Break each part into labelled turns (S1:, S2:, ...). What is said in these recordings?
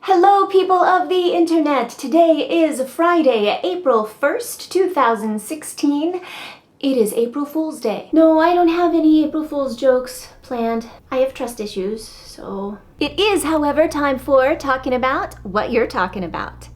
S1: Hello, people of the internet! Today is Friday, April 1st, 2016. It is April Fool's Day. No, I don't have any April Fool's jokes planned. I have trust issues, so... It is, however, time for talking about what you're talking about.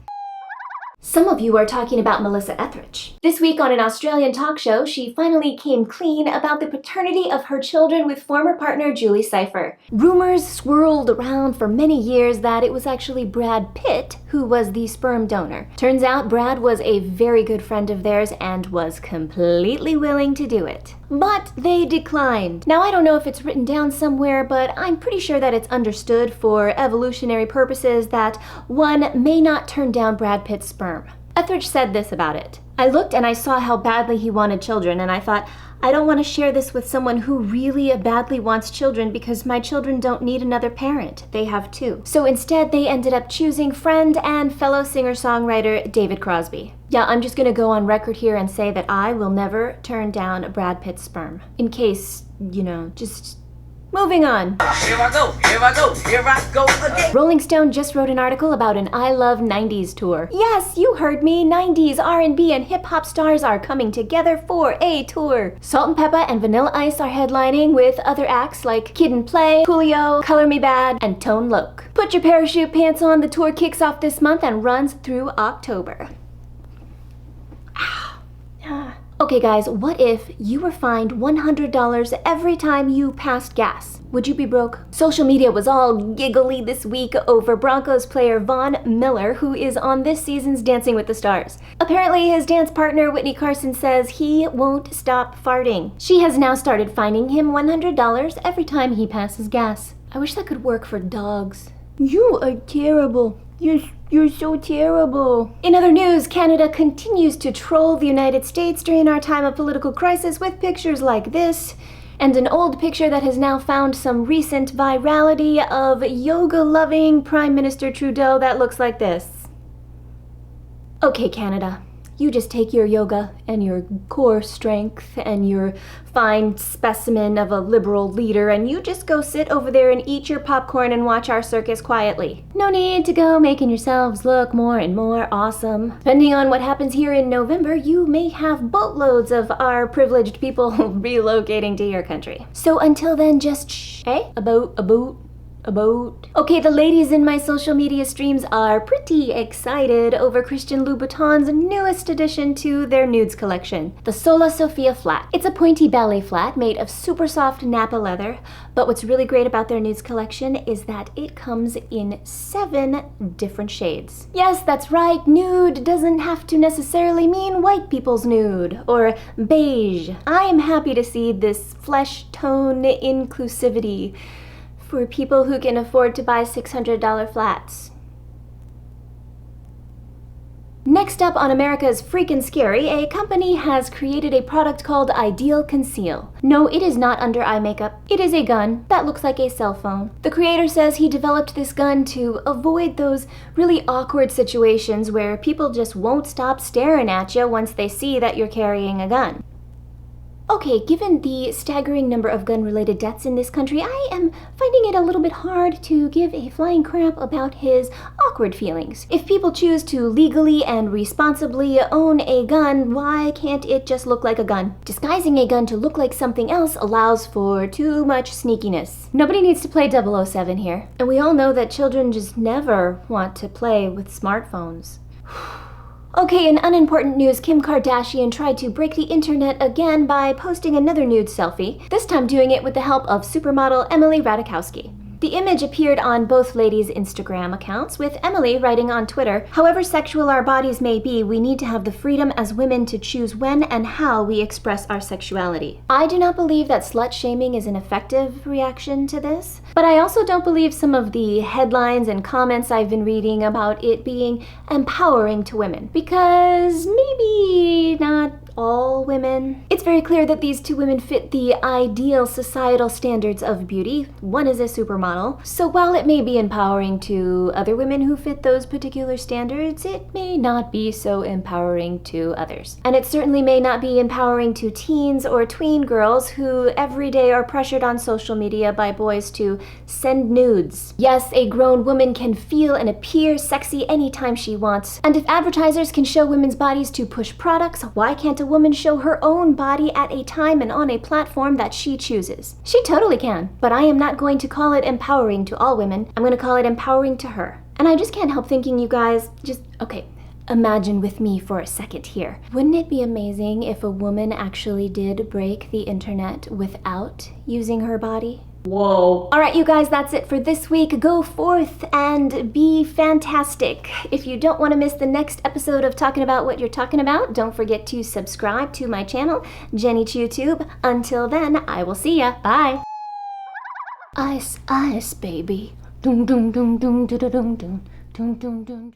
S1: Some of you are talking about Melissa Etheridge. This week on an Australian talk show, she finally came clean about the paternity of her children with former partner Julie Cypher. Rumors swirled around for many years that it was actually Brad Pitt who was the sperm donor. Turns out Brad was a very good friend of theirs and was completely willing to do it. But they declined. Now, I don't know if it's written down somewhere, but I'm pretty sure that it's understood for evolutionary purposes that one may not turn down Brad Pitt's sperm. Etheridge said this about it. I looked and I saw how badly he wanted children, and I thought, I don't want to share this with someone who really badly wants children because my children don't need another parent. They have two. So instead, they ended up choosing friend and fellow singer-songwriter David Crosby. Yeah, I'm just gonna go on record here and say that I will never turn down Brad Pitt's sperm. In case, just... Moving on.
S2: Here I go again.
S1: Rolling Stone just wrote an article about an I Love 90s tour. Yes, you heard me. 90s, R&B, and hip-hop stars are coming together for a tour. Salt-N-Pepa and Vanilla Ice are headlining with other acts like Kid and Play, Coolio, Color Me Bad, and Tone Loc. Put your parachute pants on. The tour kicks off this month and runs through October. Okay guys, what if you were fined $100 every time you passed gas? Would you be broke? Social media was all giggly this week over Broncos player Von Miller, who is on this season's Dancing with the Stars. Apparently his dance partner Whitney Carson says he won't stop farting. She has now started fining him $100 every time he passes gas. I wish that could work for dogs. You are terrible. You're so terrible. In other news, Canada continues to troll the United States during our time of political crisis with pictures like this, and an old picture that has now found some recent virality of yoga-loving Prime Minister Trudeau that looks like this. Okay, Canada. You just take your yoga and your core strength and your fine specimen of a liberal leader and you just go sit over there and eat your popcorn and watch our circus quietly. No need to go making yourselves look more and more awesome. Depending on what happens here in November, you may have boatloads of our privileged people relocating to your country. So until then, just shh. Eh? A boat. Okay, the ladies in my social media streams are pretty excited over Christian Louboutin's newest addition to their nudes collection, the Sola Sofia flat. It's a pointy ballet flat made of super soft Napa leather, but what's really great about their nudes collection is that it comes in 7 different shades. Yes, that's right, nude doesn't have to necessarily mean white people's nude, or beige. I am happy to see this flesh tone inclusivity for people who can afford to buy $600 flats. Next up on America's Freakin' Scary, a company has created a product called Ideal Conceal. No, it is not under eye makeup. It is a gun that looks like a cell phone. The creator says he developed this gun to avoid those really awkward situations where people just won't stop staring at you once they see that you're carrying a gun. Okay, given the staggering number of gun-related deaths in this country, I am finding it a little bit hard to give a flying crap about his awkward feelings. If people choose to legally and responsibly own a gun, why can't it just look like a gun? Disguising a gun to look like something else allows for too much sneakiness. Nobody needs to play 007 here. And we all know that children just never want to play with smartphones. Okay, in unimportant news, Kim Kardashian tried to break the internet again by posting another nude selfie, this time doing it with the help of supermodel Emily Ratajkowski. The image appeared on both ladies' Instagram accounts, with Emily writing on Twitter, "However sexual our bodies may be, we need to have the freedom as women to choose when and how we express our sexuality." I do not believe that slut-shaming is an effective reaction to this, but I also don't believe some of the headlines and comments I've been reading about it being empowering to women, because maybe not all women? It's very clear that these two women fit the ideal societal standards of beauty. One is a supermodel. So while it may be empowering to other women who fit those particular standards, it may not be so empowering to others. And it certainly may not be empowering to teens or tween girls who every day are pressured on social media by boys to send nudes. Yes, a grown woman can feel and appear sexy anytime she wants. And if advertisers can show women's bodies to push products, why can't a woman show her own body at a time and on a platform that she chooses? She totally can, but I am not going to call it empowering to all women. I'm going to call it empowering to her. And I just can't help thinking, you guys, okay, imagine with me for a second here. Wouldn't it be amazing if a woman actually did break the internet without using her body? Whoa. All right, you guys, that's it for this week. Go forth and be fantastic. If you don't want to miss the next episode of Talking About What You're Talking About, don't forget to subscribe to my channel, Jenni ChiuTube. Until then, I will see ya. Bye. Ice, ice, baby. Dum dum dum dum dum dum dum dum dum dum.